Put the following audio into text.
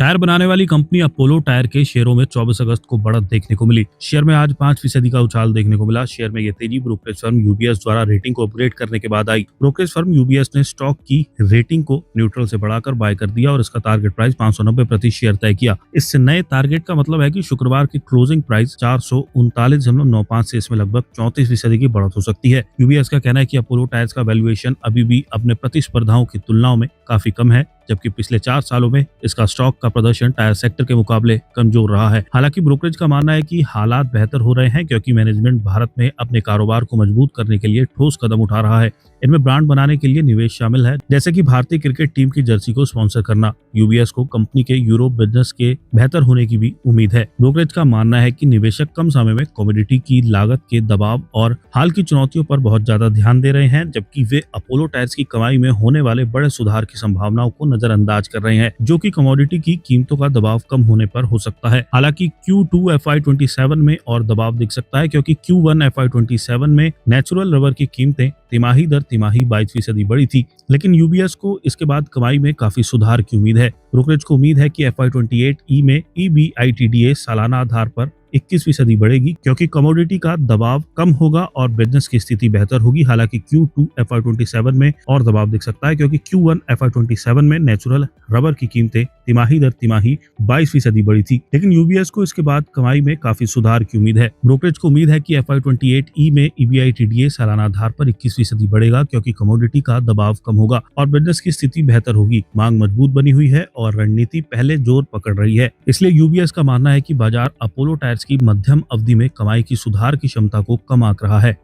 Tyre बनाने वाली company Apollo tyre के शेयरों में 24 अगस्त को बढ़त देखने को मिली। शेयर में आज 5% का उछाल देखने को मिला। शेयर में ये तेजी ब्रोकरेज फर्म यूबीएस द्वारा रेटिंग को अपग्रेड करने के बाद आई। ब्रोकरेज फर्म यूबीएस ने स्टॉक की रेटिंग को न्यूट्रल से बढ़ाकर बाय कर दिया और इसका टारगेट प्राइस 590 प्रति शेयर तय किया। इससे नए टारगेट का मतलब है कि शुक्रवार की क्लोजिंग प्राइस 439.95 से इसमें लगभग 34% की बढ़त हो सकती है। यूबीएस का कहना है कि अपोलो टायर्स का वैल्यूएशन अभी भी अपने प्रतिस्पर्धाओं की तुलनाओं में काफी कम है, जबकि पिछले 4 सालों में इसका स्टॉक का प्रदर्शन टायर सेक्टर के मुकाबले कमजोर रहा है। हालांकि ब्रोकरेज का मानना है कि हालात बेहतर हो रहे हैं क्योंकि मैनेजमेंट भारत में अपने कारोबार को मजबूत करने के लिए ठोस कदम उठा रहा है। इनमें ब्रांड बनाने के लिए निवेश शामिल है, जैसे कि भारतीय क्रिकेट टीम की जर्सी को स्पॉन्सर करना। यूबीएस को कंपनी के यूरोप बिजनेस के बेहतर होने की भी उम्मीद है। ब्रोकरेज का मानना है कि निवेशक कम समय में कमोडिटी की लागत के दबाव और हाल की चुनौतियों पर बहुत ज्यादा ध्यान दे रहे हैं, जबकि वे अपोलो टायर्स की कमाई में होने वाले बड़े सुधार की संभावनाओं को नजरअंदाज कर रहे हैं, जो कि कमोडिटी की कीमतों का दबाव कम होने पर हो सकता है। हालांकि Q2 FY27 में और दबाव दिख सकता है क्योंकि Q1 FY27 में नेचुरल रबर की कीमतें तिमाही दर तिमाही 22% बढ़ी थी, लेकिन यूबीएस को इसके बाद कमाई में काफी सुधार की उम्मीद है। ब्रोकरेज को उम्मीद है कि FY28 ई में EBITDA सालाना आधार पर 21% बढ़ेगी क्योंकि कमोडिटी का दबाव कम होगा और बिजनेस की स्थिति बेहतर होगी। हालांकि Q2 FY27 में और दबाव दिख सकता है क्योंकि Q1 FY27 में नेचुरल रबर की कीमतें तिमाही दर तिमाही 22% बढ़ी थी, लेकिन यूबीएस को इसके बाद कमाई में काफी सुधार की उम्मीद है। ब्रोकरेज को उम्मीद है कि FY28 ई में EBITDA सालाना आधार पर 21% बढ़ेगा क्योंकि कमोडिटी का दबाव कम होगा और बिजनेस की स्थिति बेहतर होगी। मांग मजबूत बनी हुई है और रणनीति पहले जोर पकड़ रही है, इसलिए यूबीएस का मानना है कि बाजार अपोलो टायर्स की मध्यम अवधि में कमाई की सुधार की क्षमता को कम आंक रहा है।